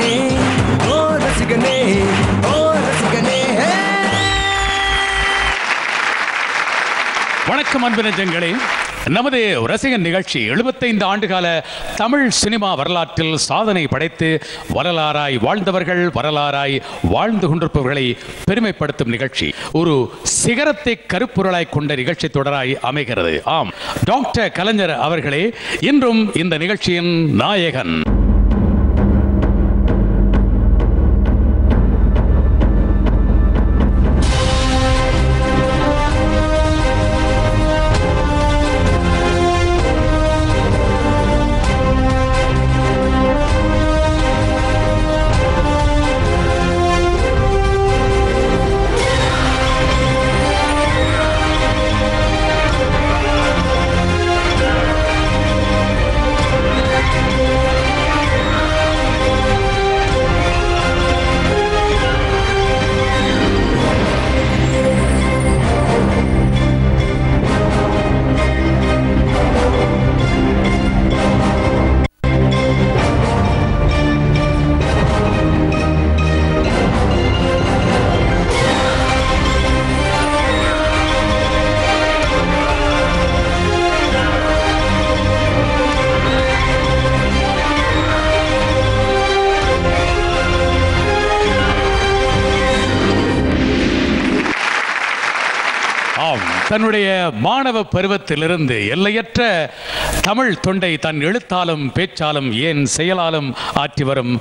ரசிகனே ஓ ரசிகனே ஓ ரசிகனே. வணக்கம் அன்பு நெஞ்சங்களே. நமது ரசிகன் நிகழ்ச்சி 75 ஆண்டுகால தமிழ் சினிமா வரலாற்றில் சாதனை படைத்து வரலாறாய் வாழ்ந்தவர்கள், வரலாறாய் வாழ்ந்து கொண்டிருப்பவர்களை பெருமைப்படுத்தும் நிகழ்ச்சி. ஒரு சிகரத்தை கருப்பொருளாய் கொண்ட நிகழ்ச்சி தொடராய் அமைகிறது. ஆம், டாக்டர் கலைஞர் அவர்களே இன்றும் இந்த நிகழ்ச்சியின் நாயகன். தன்னுடைய மாணவ பருவத்திலிருந்து எல்லையற்ற தமிழ் தொண்டை தன் எழுத்தாலும் பேச்சாலும் ஏன் செயலாலும் ஆற்றி வரும்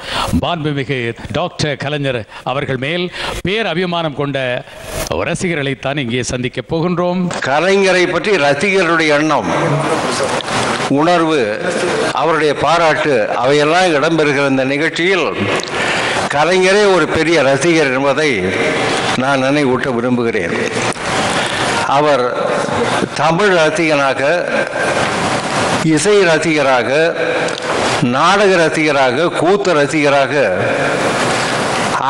மாண்புமிகு டாக்டர் கலைஞர் அவர்கள் மேல் பேர் அபிமானம் கொண்ட ரசிகர்களைத்தான் இங்கே சந்திக்க போகின்றோம். கலைஞரை பற்றி ரசிகர்களுடைய எண்ணம், உணர்வு, அவருடைய பாராட்டு அவையெல்லாம் இடம்பெறுகிற இந்த நிகழ்ச்சியில் கலைஞரே ஒரு பெரிய ரசிகர் என்பதை நான் நினைவூட்ட விரும்புகிறேன். அவர் தமிழ் ரசிகனாக, இசை ரசிகராக, நாடக ரசிகராக, கூத்து ரசிகராக,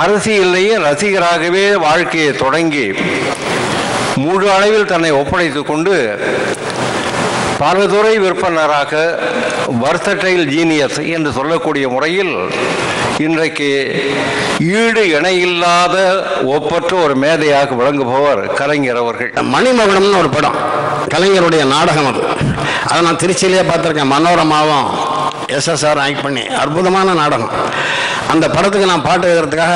அரசியலையே ரசிகராகவே வாழ்க்கையை தொடங்கி முழு அளவில் தன்னை ஒப்படைத்து கொண்டு பலதுறை விற்பனராக வர்சடைல் ஜீனியஸ் என்று சொல்லக்கூடிய முறையில் இன்றைக்கு ஈடு இணையில்லாத ஒப்பற்ற ஒரு மேதையாக விளங்குபவர் கலைஞர் அவர்கள். மணிமகுடம்னு ஒரு படம், கலைஞருடைய நாடகம். அதை நான் திருச்சியிலேயே பார்த்துருக்கேன். மனோரமாவும் எஸ்எஸ்ஆர் ஆக்ட் பண்ணி அற்புதமான நாடகம். அந்த படத்துக்கு நான் பாட்டு எழுதுறதுக்காக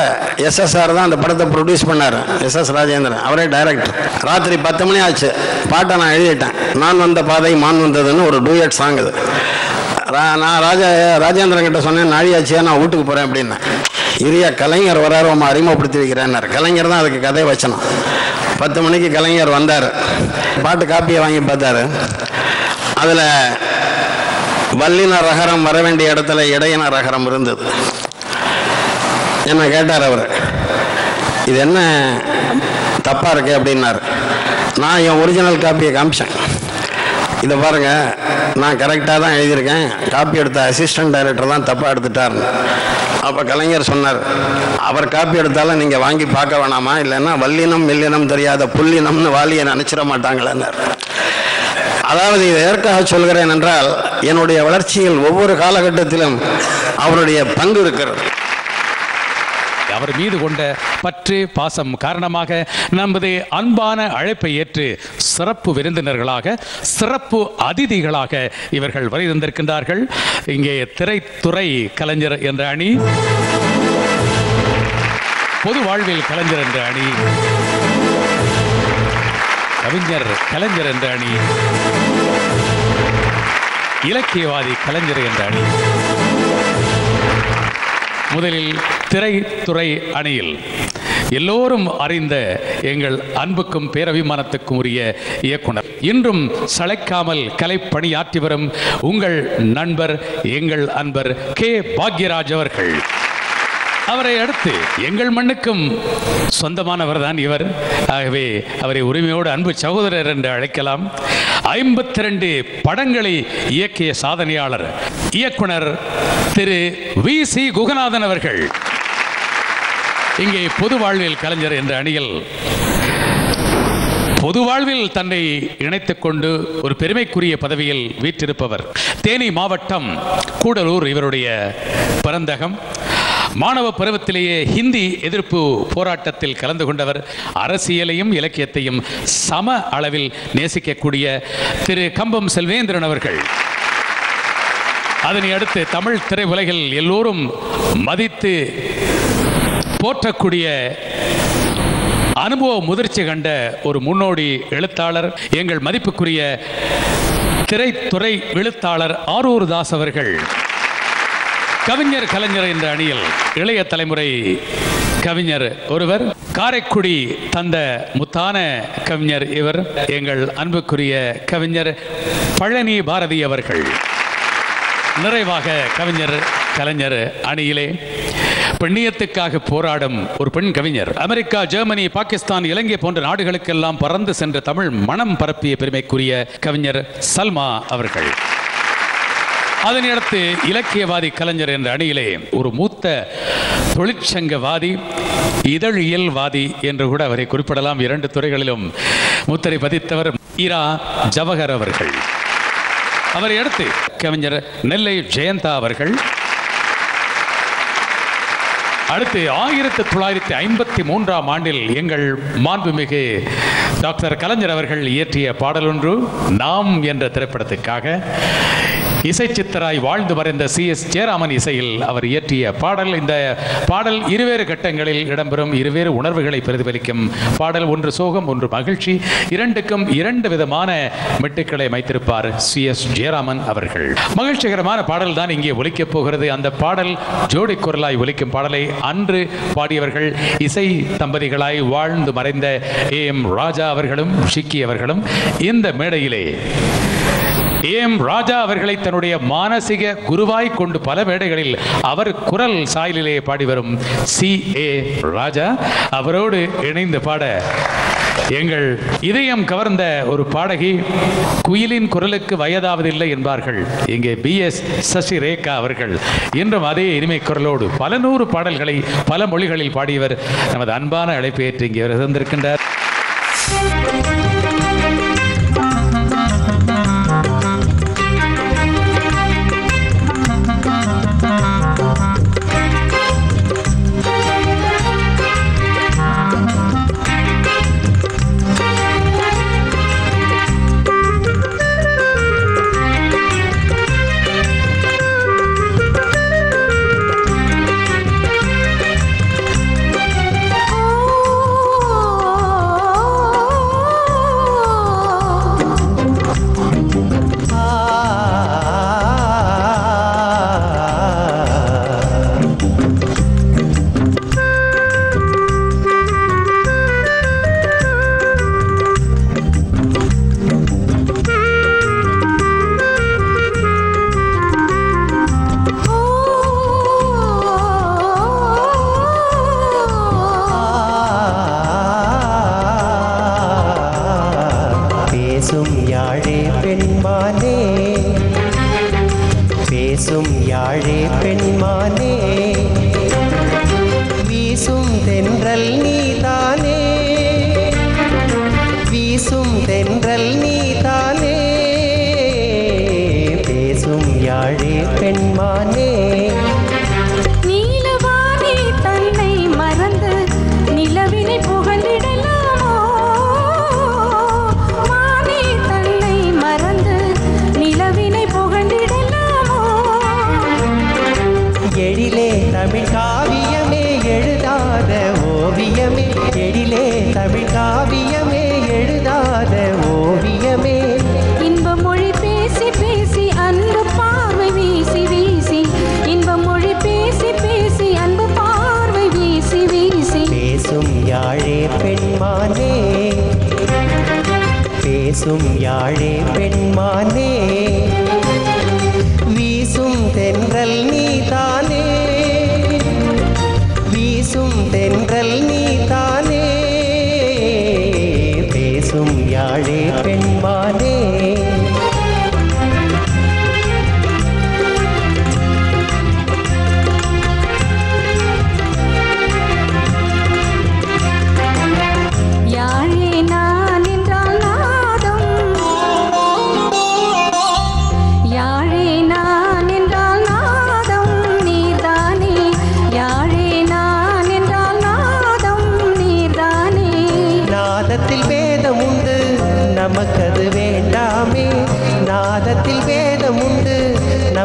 எஸ்எஸ்ஆர் தான் அந்த படத்தை ப்ரொடியூஸ் பண்ணார். எஸ்எஸ் ராஜேந்திரன் அவரே டைரக்டர். ராத்திரி 10 மணி ஆச்சு, பாட்டை நான் எழுதிட்டேன். நான் வந்த பாதை மான் வந்ததுன்னு ஒரு டூயட் சாங். இது நான் ராஜேந்திரன் கிட்ட சொன்னேன், நாழியாச்சியா நான் வீட்டுக்கு போகிறேன் அப்படின்னேன். இரியா கலைஞர் வராரு, அவன் அறிமுகப்படுத்தி வைக்கிறேன்னார். கலைஞர் தான் அதுக்கு கதை வச்சணும். 10 மணிக்கு கலைஞர் வந்தார். பாட்டு காப்பியை வாங்கி பார்த்தாரு. அதில் வல்லின ரகரம் வர வேண்டிய இடத்துல இடையின ரகரம் இருந்தது. என்ன கேட்டார் அவர், இது என்ன தப்பாக இருக்கு அப்படின்னாரு. நான் என் ஒரிஜினல் காப்பியை காமிச்சேன். இதை பாருங்க, நான் கரெக்டாக தான் எழுதியிருக்கேன், காப்பி எடுத்த அசிஸ்டன்ட் டைரக்டர் தான் தப்பாக எடுத்துட்டார். அப்போ கலைஞர் சொன்னார், அவர் காப்பி எடுத்தாலும் நீங்கள் வாங்கி பார்க்க வேணாமா, இல்லைன்னா வல்லினம் மெல்லினம் தெரியாத புல்லினம்னு வாலியை நினச்சிட மாட்டாங்களேன்னார். அதாவது இதை எதற்காக சொல்கிறேன் என்றால், என்னுடைய வளர்ச்சியில் ஒவ்வொரு காலகட்டத்திலும் அவருடைய பங்கு இருக்கிறது. அவர் மீது கொண்ட பற்று பாசம் காரணமாக நமது அன்பான அழைப்பை ஏற்று சிறப்பு விருந்தினர்களாக, சிறப்பு அதிதிகளாக இவர்கள் வருகின்றிருக்கின்றார்கள். இங்கே திரைத்துறை கலைஞர் என்ற அணி, பொது வாழ்வில் கலைஞர் என்ற அணி, கவிஞர் கலைஞர் என்ற அணி, இலக்கியவாதி கலைஞர் என்ற அணி. முதலில் திரைத்துறை அணியில் எல்லோரும் அறிந்த எங்கள் அன்புக்கும் பேரபிமானத்துக்கும் உரிய இயக்குனர், இன்றும் சளைக்காமல் கலைப்பணியாற்றி வரும் உங்கள் நண்பர், எங்கள் அன்பர் கே பாக்யராஜ் அவர்கள். அவரை அடுத்து எங்கள் மண்ணுக்கும் சொந்தமானவர் தான் இவர். ஆகவே அவரை உரிமையோடு அன்பு சகோதரர் என்று அழைக்கலாம். 52 படங்களை இயக்கிய சாதனையாளர் இயக்குனர் திரு வி.சி. குகநாதன் அவர்கள். இங்கே பொது வாழ்வில் கலைஞர் என்ற அணியில் பொது வாழ்வில் தன்னை இணைத்துக் கொண்டு ஒரு பெருமைக்குரிய பதவியில் வீற்றிருப்பவர். தேனி மாவட்டம் கூடலூர் இவருடைய பிறந்தகம். மாணவ பருவத்திலேயே ஹிந்தி எதிர்ப்பு போராட்டத்தில் கலந்து கொண்டவர். அரசியலையும் இலக்கியத்தையும் சம அளவில் நேசிக்கக்கூடிய திரு கம்பம் செல்வேந்திரன் அவர்கள். அதனை அடுத்து தமிழ் திரையுலகில் எல்லோரும் மதித்து போற்றக்கூடிய அனுபவ முதிர்ச்சி கண்ட ஒரு முன்னோடி எழுத்தாளர், எங்கள் மதிப்புக்குரிய திரைத்துறை எழுத்தாளர் ஆரூர் தாஸ் அவர்கள். கவிஞர் கலைஞர் என்ற அணியில் இளைய தலைமுறை கவிஞர் ஒருவர், காரைக்குடி தந்த முத்தான கவிஞர் இவர், எங்கள் அன்புக்குரிய கவிஞர் பழனி பாரதி அவர்கள். நிறைவாக கவிஞர் கலைஞர் அணியிலே பெண்ணியத்துக்காக போராடும் ஒரு பெண் கவிஞர், அமெரிக்கா, ஜெர்மனி, பாகிஸ்தான், இலங்கை போன்ற நாடுகளுக்கெல்லாம் பறந்து சென்ற தமிழ் மனம் பரப்பிய பெருமைக்குரிய கவிஞர் சல்மா அவர்கள். அதனையடுத்து இலக்கியவாதி கலைஞர் என்ற அணியிலே ஒரு மூத்த தொழிற்சங்கவாதி, இதழியல்வாதி என்று கூட அவரை குறிப்பிடலாம். 2 துறைகளிலும் முத்திரை பதித்தவர் இரா ஜவஹர் அவர்கள். அவரை அடுத்து கவிஞர் நெல்லை ஜெயந்தா அவர்கள். அடுத்து 1953ஆம் ஆண்டில் எங்கள் மாண்புமிகு டாக்டர் கலைஞர் அவர்கள் இயற்றிய பாடல் ஒன்று, நாம் என்ற திரைப்படத்துக்காக இசை சித்தராய் வாழ்ந்து மறைந்த CS ஜெயராமன் இசையில் அவர் இயற்றிய பாடல். இந்த பாடல் இருவேறு கட்டங்களில் இடம்பெறும், இருவேறு உணர்வுகளை பிரதிபலிக்கும் பாடல். ஒன்று சோகம், ஒன்று மகிழ்ச்சி, இரண்டுக்கும் 2 விதமான மெட்டுக்களை அமைத்திருப்பார் CS ஜெயராமன் அவர்கள். மகிழ்ச்சிகரமான பாடல் தான் இங்கே ஒலிக்கப் போகிறது. அந்த பாடல் ஜோடி குரலாய் ஒலிக்கும் பாடலை அன்று பாடியவர்கள் இசை தம்பதிகளாய் வாழ்ந்து மறைந்த AM ராஜா அவர்களும் ஷிக்கி அவர்களும். இந்த மேடையிலே AM ராஜா அவர்களை தன்னுடைய மானசீக குருவாய் கொண்டு பல மேடைகளில் அவர் குரல் சாயலிலே பாடி வரும் CA ராஜா அவரோடு இணைந்து பாட எங்கள் இதயம் கவர்ந்த ஒரு பாடகி, குயிலின் குரலுக்கு வயதாவதில்லை என்பார்கள். இங்கே BS சசிரேகா அவர்கள் இன்றும் அதே இனிமை குரலோடு பல 100 பாடல்களை பல மொழிகளில் பாடியவர் நமது அன்பான அழைப்பை ஏற்று இங்கே இருந்திருக்கின்றார்.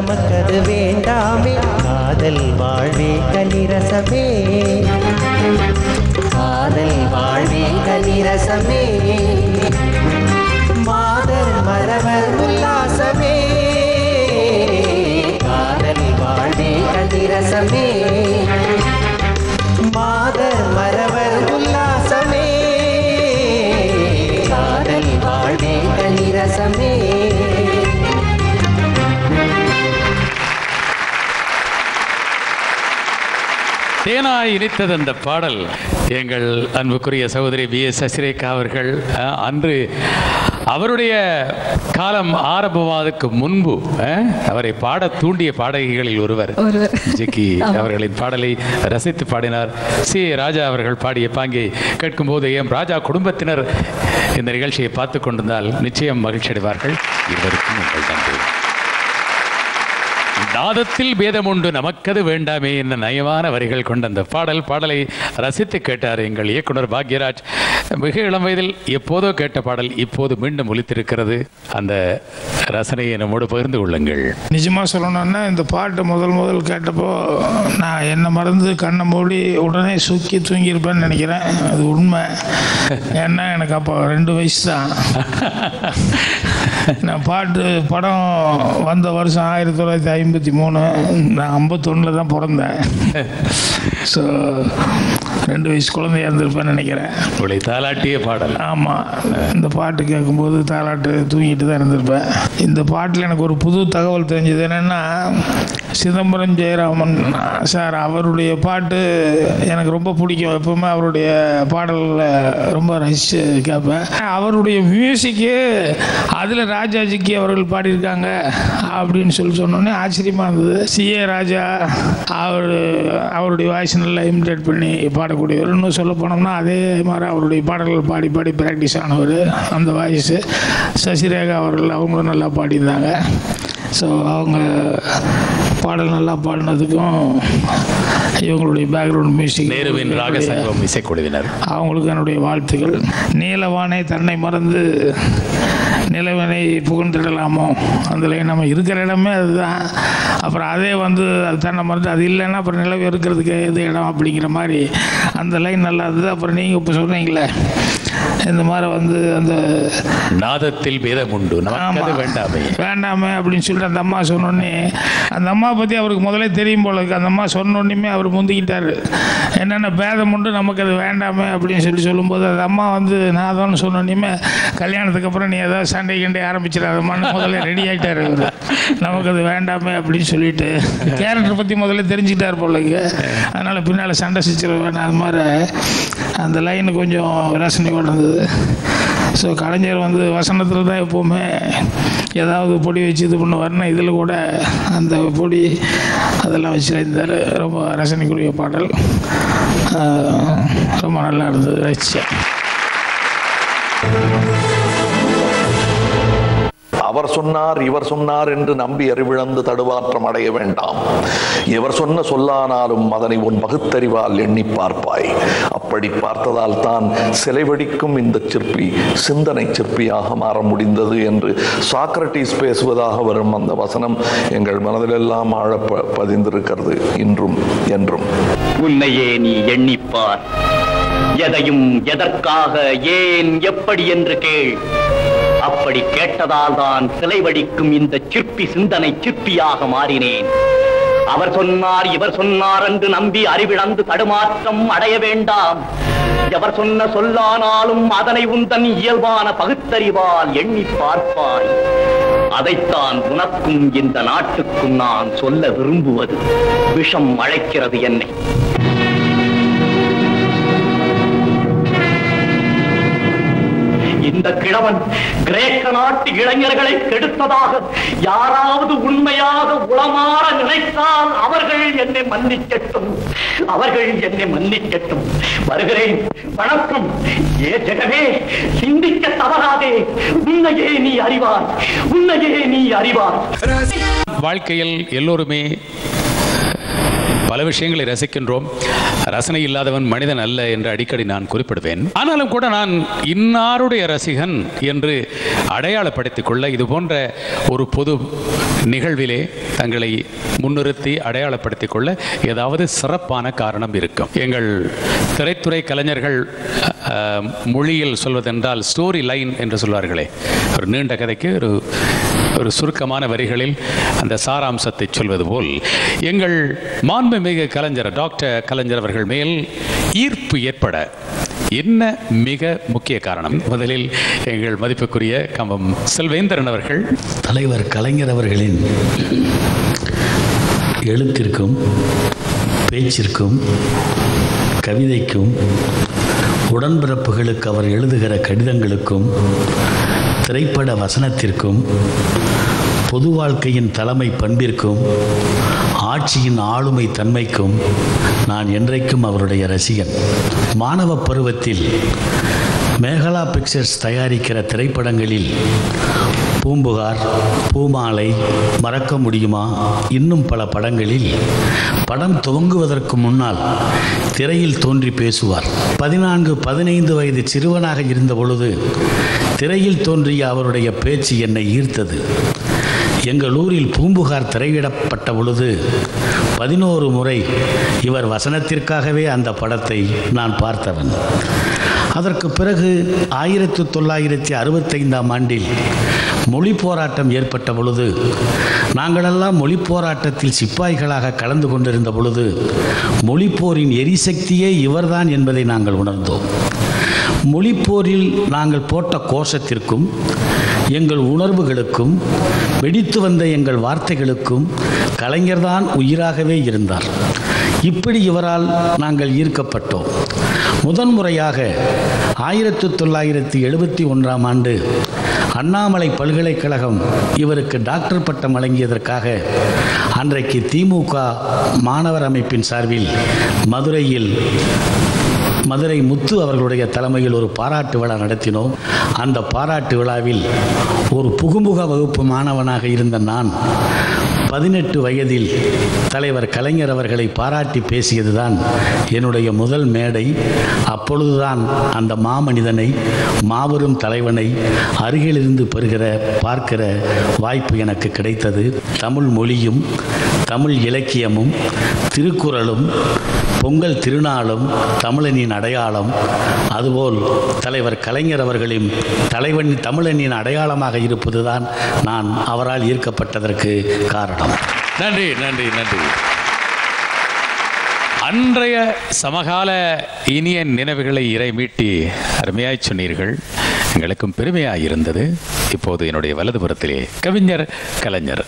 நமக்கது வேண்டாமே காதல் வாழ்வே கனிரசமே காதல் வாழ்வே கனிரசமே மாதர் மரவர் உல்லாசமே காதல் வாழ்வே கனிரசமே மாதர் மரவர் உல்லாசமே காதல் வாழ்வே கனிரசமே. தேனாய் இனித்தது அந்த பாடல். எங்கள் அன்புக்குரிய சகோதரி B.S. சசிரேகா அவர்கள் அன்று அவருடைய காலம் ஆரம்பமாவதற்கு முன்பு அவரை பாட தூண்டிய பாடகிகளில் ஒருவர் ஜிக்கி அவர்களின் பாடலை ரசித்து பாடினார். C. ராஜா அவர்கள் பாடிய பாங்கை கேட்கும்போது ராஜா குடும்பத்தினர் இந்த நிகழ்ச்சியை பார்த்து கொண்டிருந்தால் நிச்சயம் மகிழ்ச்சி அடைவார்கள். இருவருக்கும் உங்கள் நன்றி. நாதத்தில் பேதம் உண்டு நமக்கது வேண்டாமே என்ன நயமான வரிகள் கொண்ட அந்த பாடலை ரசித்து கேட்டார் எங்கள் இயக்குனர் பாக்யராஜ். மிக இளம் வயதில் எப்போதோ கேட்ட பாடல் இப்போது மீண்டும் ஒலித்திருக்கிறது. அந்த ரசனையை நம்மோடு பகிர்ந்து கொள்ளுங்கள். நிஜமாக சொல்லணும்னா இந்த பாட்டு முதல் கேட்டப்போ நான் என்னை மறந்து கண்ணை மூடி உடனே சுக்கி தூங்கியிருப்பேன்னு நினைக்கிறேன். அது உண்மை. ஏன்னா எனக்கு அப்போ 2 வயசு தான். நான் படம் வந்த வருஷம் 1953. நான் 51 தான் பிறந்தேன். ஸோ 2 வயசு குழந்தையா இருந்திருப்பேன்னு நினைக்கிறேன். தாலாட்டிய பாடல். ஆமாம், இந்த பாட்டு கேட்கும்போது தாலாட்டு தூங்கிட்டு தான் இருந்திருப்பேன். இந்த பாட்டில் எனக்கு ஒரு புது தகவல் தெரிஞ்சது. என்னென்னா, சிதம்பரம் ஜெயராமன் சார் அவருடைய பாட்டு எனக்கு ரொம்ப பிடிக்கும். எப்பவுமே அவருடைய பாடலில் ரொம்ப ரசித்து கேட்பேன். அவருடைய மியூசிக்கு அதில் ராஜாஜிக்கு அவர்கள் பாடியிருக்காங்க அப்படின்னு சொன்னோன்னே ஆச்சரியமாக இருந்தது. C.A. ராஜா அவருடைய வாய்ஸ் நல்லா இமிடேட் பண்ணி பாடக்கூடியவர். இன்னும் சொல்ல போனோம்னா அதே மாதிரி அவருடைய பாடல்கள் பாடி ப்ராக்டிஸ் ஆனவர். அந்த வாய்ஸு சசிரேகா அவர்கள் அவங்களும் நல்லா பாடியிருந்தாங்க. ஸோ அவங்க பாடல் நல்லா பாடினதுக்கும் இவங்களுடைய பேக்ரவுண்ட் மியூசிக் நேருவின் ராகசங்கம் இசைக்குழுவினர் அவங்களுக்கு என்னுடைய வாழ்த்துக்கள். நீலவானை தன்னை மறந்து நிலவனை புகழ்ந்துடலாமோ அந்த லைன் நம்ம இருக்கிற இடமே அதுதான். அப்புறம் அதே அது தன்னை மறந்து அது இல்லைன்னா அப்புறம் நிலவு இருக்கிறதுக்கு எது இடம் அப்படிங்கிற மாதிரி அந்த லைன் நல்லா இருந்தது. அப்புறம் நீங்கள் இப்போ சொல்கிறீங்களே இந்த மாதிரி அந்த நாதத்தில் பேதம் உண்டு வேண்டாமே அப்படின்னு சொல்லிட்டு அந்த அம்மா சொன்னோடனே அந்த அம்மா பற்றி அவருக்கு முதலே தெரியும் போல இருக்கு. அந்த அம்மா சொன்னோன்னுமே அவர் முந்திக்கிட்டார். என்னென்ன பேதம் உண்டு நமக்கு அது வேண்டாமே அப்படின்னு சொல்லும்போது அந்த அம்மா நாதம்னு சொன்னோன்னுமே கல்யாணத்துக்கு அப்புறம் நீ ஏதாவது சண்டை கண்டே ஆரம்பிச்சிடாதம்மான்னு முதல்ல ரெடி ஆகிட்டார். அவர் நமக்கு அது வேண்டாமே அப்படின்னு சொல்லிட்டு கேரக்டர் பற்றி முதல்ல தெரிஞ்சுக்கிட்டார் போல இருக்கு. அதனால் பின்னால் சண்டை சிச்சிட வேண்டாம். அது மாதிரி அந்த லைனு கொஞ்சம் ரசனையோடு இருந்தது. ஸோ கலைஞர் வசனத்தில் தான் எப்போவுமே ஏதாவது பொடி வச்சு இது பண்ணுவார்னா இதில் கூட அந்த பொடி அதெல்லாம் வச்சுருந்தார். ரொம்ப ரசனைக்குரிய பாடல், ரொம்ப நல்லா இருந்தது, ரசித்தேன். அவர் சொன்னார் இவர் சொன்னார் என்று நம்பி அறிவிழந்து தடுவாற்றம் அடைய வேண்டாம். எவர் சொன்ன சொல்லானாலும் அதனை உன் பகுத்தறிவால் எண்ணி பார்ப்பாய். அப்படி பார்த்ததால் தான் சிலைவடிக்கும் இந்த சிற்பி சிந்தனை சிற்பியாக மாற முடிந்தது என்று சாக்ரட்டிஸ் பேசுவதாக வரும் அந்த வசனம் எங்கள் மனதிலெல்லாம் ஆழ பதிந்திருக்கிறது இன்றும் என்றும். உன்னையே நீ எண்ணிப்பார், எதையும் எதற்காக ஏன் எப்படி என்று கேள். அப்படி கேட்டதால் தான் சிலை வடிக்கும் இந்த சிற்பி சிந்தனை சிற்பியாக மாறினேன். அவர் சொன்னார் இவர் சொன்னார் என்று நம்பி அறிவிழந்து தடுமாற்றம் அடைய வேண்டாம். எவர் சொன்ன சொல்லானாலும் அதனை உந்தன் இயல்பான பகுத்தறிவால் எண்ணி பார்ப்பாய். அதைத்தான் உனக்கும் இந்த நாட்டுக்கும் நான் சொல்ல விரும்புவது. விஷம் அழைக்கிறது என்னை. இந்த கிழவன் கிரேக்க நாட்டு இளைஞர்களை கெடுத்ததாக யாராவது உண்மையாக உளமாற நினைத்தால் அவர்கள் என்னை மன்னிக்கட்டும், அவர்கள் என்னை மன்னிக்கட்டும். வருகிறேன், வணக்கம். ஏ ஜெகமே, சிந்திக்க தவறாதே. உன்னையே நீ அறிவார், உன்னையே நீ அறிவார். வாழ்க்கையில் எல்லோருமே பல விஷயங்களை ரசிக்கின்றோம். ரசனை இல்லாதவன் மனிதன் அல்ல என்று அடிக்கடி நான் குறிப்பிடுவேன். ஆனாலும் கூட நான் இன்னாருடைய ரசிகன் என்று அடையாளப்படுத்திக் கொள்ள இது போன்ற ஒரு பொது நிகழ்விலே தங்களை முன்னிறுத்தி அடையாளப்படுத்திக் கொள்ள ஏதாவது சிறப்பான காரணம் இருக்கும். எங்கள் திரைத்துறை கலைஞர்கள் மொழியில் சொல்வதென்றால் ஸ்டோரி லைன் என்று சொல்வார்களே, ஒரு நீண்ட கதைக்கு ஒரு சுருக்கமான வரிகளில் அந்த சாராம்சத்தை சொல்வது போல் எங்கள் மாண்புமிகு கலைஞர் டாக்டர் கலைஞர் அவர்கள் மேல் ஈர்ப்பு ஏற்பட என்ன மிக முக்கிய காரணம்? முதலில் எங்கள் மதிப்புக்குரிய கம்பம் செல்வேந்திரன் அவர்கள். தலைவர் கலைஞர் அவர்களின் எழுத்திற்கும் பேச்சிற்கும் கவிதைக்கும் உடன்பிறப்புகளுக்கு அவர் எழுதுகிற கடிதங்களுக்கும் திரைப்பட வசனத்திற்கும் பொது வாழ்க்கையின் தலைமை பண்பிற்கும் ஆட்சியின் ஆளுமை தன்மைக்கும் நான் என்றைக்கும் அவருடைய ரசிகன். மாணவ பருவத்தில் மேகலா பிக்சர்ஸ் தயாரிக்கிற திரைப்படங்களில் பூம்புகார், பூமாலை, மறக்க முடியுமா, இன்னும் பல படங்களில் படம் துவங்குவதற்கு முன்னால் திரையில் தோன்றி பேசுவார். 14-15 வயது சிறுவனாக இருந்த பொழுது திரையில் தோன்றிய அவருடைய பேச்சு என்னை ஈர்த்தது. எங்கள் ஊரில் பூம்புகார் திரையிடப்பட்ட பொழுது 11 முறை இவர் வசனத்திற்காகவே அந்த படத்தை நான் பார்த்தவன். அதற்கு பிறகு 1965ஆம் ஆண்டில் மொழி போராட்டம் ஏற்பட்ட பொழுது நாங்களெல்லாம் மொழி போராட்டத்தில் சிப்பாய்களாக கலந்து கொண்டிருந்த பொழுது மொழிப்போரின் எரிசக்தியே இவர்தான் என்பதை நாங்கள் உணர்ந்தோம். மொழிப்போரில் நாங்கள் போட்ட கோஷத்திற்கும் எங்கள் உணர்வுகளுக்கும் வெடித்து வந்த எங்கள் வார்த்தைகளுக்கும் கலைஞர்தான் உயிராகவே இருந்தார். இப்படி இவரால் நாங்கள் ஈர்க்கப்பட்டோம். முதன்முறையாக 1971ஆம் ஆண்டு அண்ணாமலை பல்கலைக்கழகம் இவருக்கு டாக்டர் பட்டம் வழங்கியதற்காக அன்றைக்கு திமுக மாணவர் அமைப்பின் சார்பில் மதுரை முத்து அவர்களுடைய தலைமையில் ஒரு பாராட்டு விழா நடத்தினோம். அந்த பாராட்டு விழாவில் ஒரு புகுமுக வகுப்பு மாணவனாக இருந்த நான் 18 வயதில் தலைவர் கலைஞர் அவர்களை பாராட்டி பேசியதுதான் என்னுடைய முதல் மேடை. அப்பொழுதுதான் அந்த மாமனிதனை, மாபெரும் தலைவனை அருகிலிருந்து பார்க்கிற வாய்ப்பு எனக்கு கிடைத்தது. தமிழ் மொழியும் தமிழ் இலக்கியமும் திருக்குறளும் பொங்கல் திருநாளும் தமிழனின் அடையாளம், அதுபோல் தலைவர் கலைஞர் அவர்களின் தமிழனின் அடையாளமாக இருப்பதுதான் நான் அவரால் ஈர்க்கப்பட்டதற்கு காரணம். நன்றி நன்றி நன்றி. அன்றைய சமகால இனிய நினைவுகளை இறைமீட்டி அருமையாய் சொன்னீர்கள். எங்களுக்கும் பெருமையாக இருந்தது. இப்போது என்னுடைய வலதுபுறத்திலே கவிஞர் கலைஞர்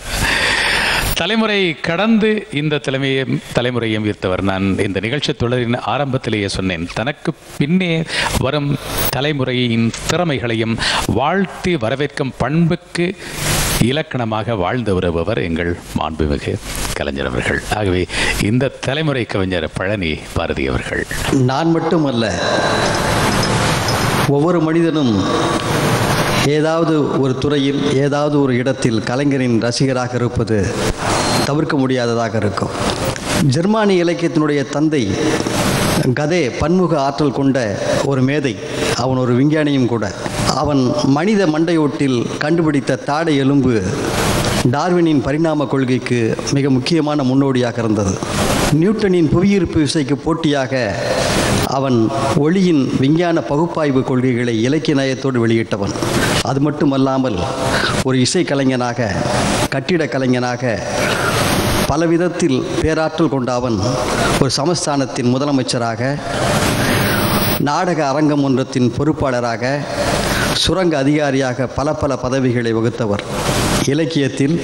தலைமுறை கடந்து இந்த தலைமுறையும் ஈர்த்தவர். நான் இந்த நிகழ்ச்சி தொடரின் ஆரம்பத்திலேயே சொன்னேன், தனக்கு பின்னே வரும் தலைமுறையின் திறமைகளையும் வாழ்த்தி வரவேற்கும் பண்புக்கு இலக்கணமாக வாழ்ந்து வருபவர் எங்கள் மாண்புமிகு கலைஞர் அவர்கள். ஆகவே இந்த தலைமுறை கவிஞர் பழனி பாரதி அவர்கள். நான் மட்டுமல்ல, ஒவ்வொரு மனிதனும் ஏதாவது ஒரு துறையில் ஏதாவது ஒரு இடத்தில் கலைஞரின் ரசிகராக இருப்பது தவிர்க்க முடியாததாக இருக்கும். ஜெர்மானிய இலக்கியத்தினுடைய தந்தை கதே பன்முக ஆற்றல் கொண்ட ஒரு மேதை. அவன் ஒரு விஞ்ஞானியும் கூட. அவன் மனித மண்டையோட்டில் கண்டுபிடித்த தாடை எலும்பு டார்வினின் பரிணாம கொள்கைக்கு மிக முக்கியமான முன்னோடியாக இருந்தது. நியூட்டனின் புவியீர்ப்பு விசைக்கு போட்டியாக அவன் ஒளியின் விஞ்ஞான பகுப்பாய்வு கொள்கைகளை இலக்கிய நயத்தோடு வெளியிட்டவன். அது மட்டுமல்லாமல் ஒரு இசைக்கலைஞனாக, கட்டிடக் கலைஞனாக, பலவிதத்தில் பேராற்றல் கொண்ட அவன் ஒரு சமஸ்தானத்தின் முதலமைச்சராக, நாடக அரங்கம் ஒன்றத்தின் பொறுப்பாளராக, சுரங்க அதிகாரியாக பல பதவிகளை வகுத்தவர். இலக்கியத்தில்